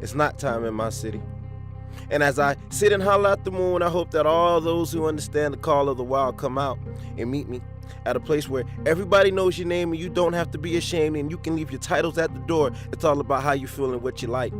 It's nighttime in my city. And as I sit and holler at the moon, I hope that all those who understand the call of the wild come out and meet me at a place where everybody knows your name and you don't have to be ashamed and you can leave your titles at the door. It's all about how you feel and what you like.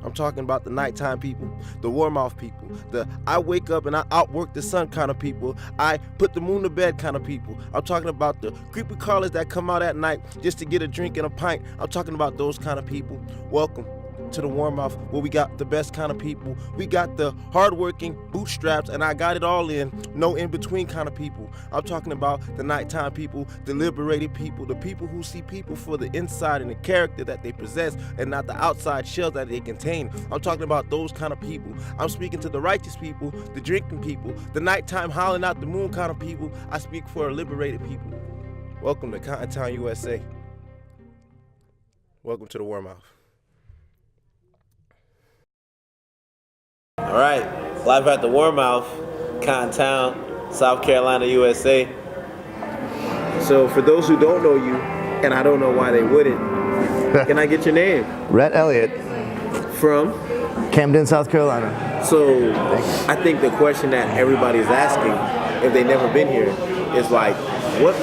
I'm talking about the nighttime people, the warm-off people, the I wake up and I outwork the sun kind of people, I put the moon to bed kind of people. I'm talking about the creepy callers that come out at night just to get a drink and a pint. I'm talking about those kind of people. Welcome to the warm-off, where we got the best kind of people. We got the hardworking bootstraps, and I got it all in, no in-between kind of people. I'm talking about the nighttime people, the liberated people, the people who see people for the inside and the character that they possess and not the outside shells that they contain. I'm talking about those kind of people. I'm speaking to the righteous people, the drinking people, the nighttime howling out the moon kind of people. I speak for liberated people. Welcome to Cotton Town, USA. Welcome to the warm-off. All right, live at the Warmouth, Cotton Town, South Carolina, USA. So for those who don't know you, and I don't know why they wouldn't, can I get your name? Rhett Elliott. From? Camden, South Carolina. So I think the question that everybody's asking, if they've never been here, is like, what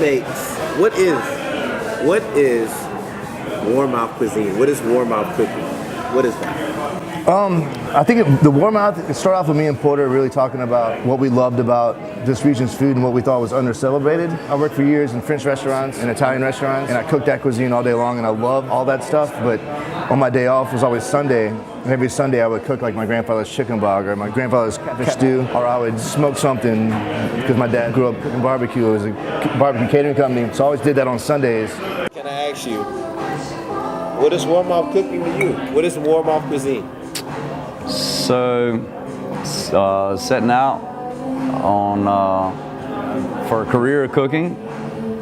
is Warmouth cuisine? What is Warmouth cooking? What is that? I think the warm-out, it started off with me and Porter really talking about what we loved about this region's food and what we thought was under-celebrated. I worked for years in French restaurants and Italian restaurants, and I cooked that cuisine all day long, and I love all that stuff, but on my day off was always Sunday, and every Sunday I would cook like my grandfather's chicken bog or my grandfather's catfish stew, or I would smoke something because my dad grew up cooking barbecue. It was a barbecue catering company, so I always did that on Sundays. Can I ask you, what is warm-off cooking to you? What is warm-off cuisine? So, setting out on for a career of cooking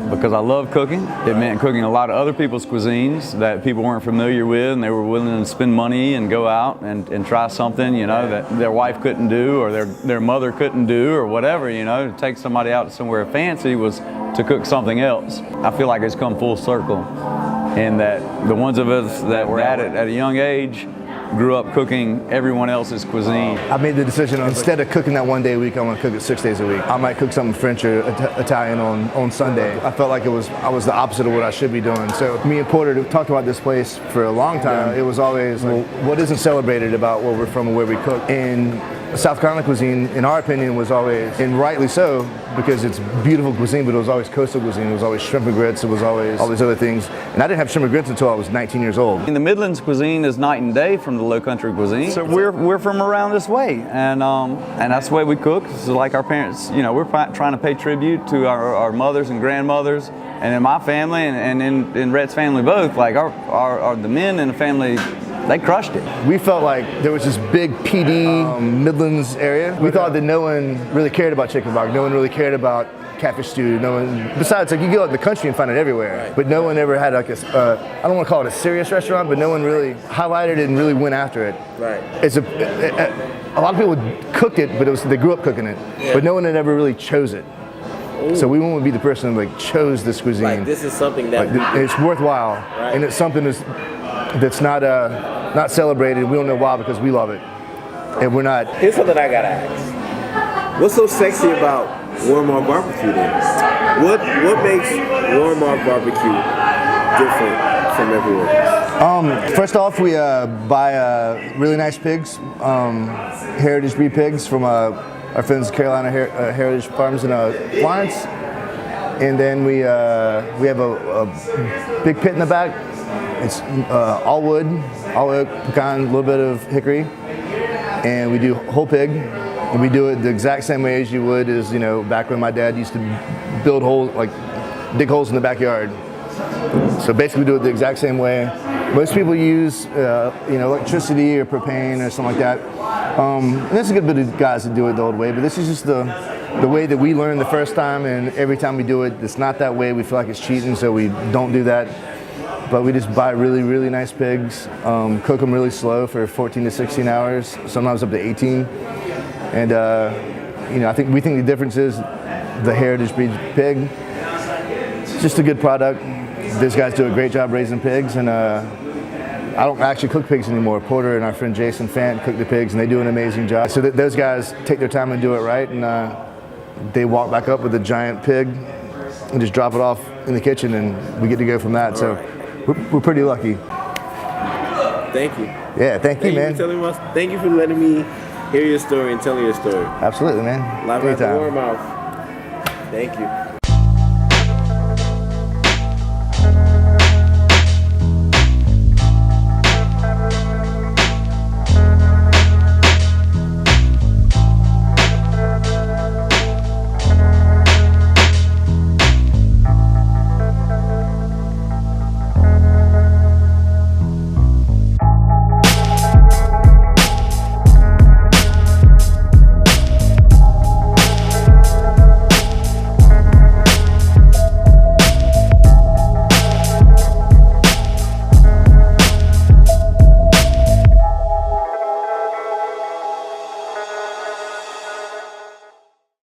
because I love cooking. It meant cooking a lot of other people's cuisines that people weren't familiar with, and they were willing to spend money and go out and try something, you know, that their wife couldn't do or their mother couldn't do or whatever, you know. To take somebody out somewhere fancy was to cook something else. I feel like it's come full circle, and that the ones of us that were at it at a young age grew up cooking everyone else's cuisine. I made the decision, instead of cooking that one day a week, I'm gonna cook it 6 days a week. I might cook something French or Italian on Sunday. I felt like I was the opposite of what I should be doing. So me and Porter talked about this place for a long time. It was always, well, what isn't celebrated about where we're from and where we cook? And South Carolina cuisine, in our opinion, was always, and rightly so, because it's beautiful cuisine, but it was always coastal cuisine. It was always shrimp and grits. It was always all these other things. And I didn't have shrimp and grits until I was 19 years old. In the Midlands cuisine is night and day from the Low Country cuisine. So we're from around this way, and that's the way we cook. So like our parents, you know, we're trying to pay tribute to our mothers and grandmothers, and in my family and in Rhett's family both, like the men in the family, they crushed it. We felt like there was this big PD Midlands area. We thought that no one really cared about chicken bog. No one really cared about catfish stew. No one. Besides, like you go out in the country and find it everywhere. But no one ever had like I don't want to call it a serious restaurant, but no one really highlighted it and really went after it. Right. It's a lot of people cooked it, but they grew up cooking it. Yeah. But no one had ever really chose it. Ooh. So we want to be the person that like chose this cuisine. Like this is something that it's worthwhile, right. And it's something that's not celebrated. We don't know why, because we love it, and we're not. Here's something I gotta ask. What's so sexy about warm-off barbecue then? What makes warm-off barbecue different from everywhere else? First off, we buy really nice pigs, heritage breed pigs from our friends Carolina Heritage Farms in Florence, and then we have a big pit in the back. It's all wood, all oak, pecan, a little bit of hickory, and we do whole pig, and we do it the exact same way as you would as, you know, back when my dad used to build holes, like dig holes in the backyard. So basically we do it the exact same way. Most people use electricity or propane or something like that. And there's a good bit of guys that do it the old way, but this is just the way that we learned the first time, and every time we do it, it's not that way. We feel like it's cheating, so we don't do that. But we just buy really, really nice pigs, cook them really slow for 14 to 16 hours, sometimes up to 18. And we think the difference is the heritage breed pig. It's just a good product. These guys do a great job raising pigs, and I don't actually cook pigs anymore. Porter and our friend Jason Fant cook the pigs, and they do an amazing job. So those guys take their time and do it right, and they walk back up with a giant pig and just drop it off in the kitchen, and we get to go from that. So we're pretty lucky. Thank you. Yeah, thank you, man. Thank you for letting me hear your story and telling your story. Absolutely, man. Live at the Anytime. Warm Mouth. Thank you.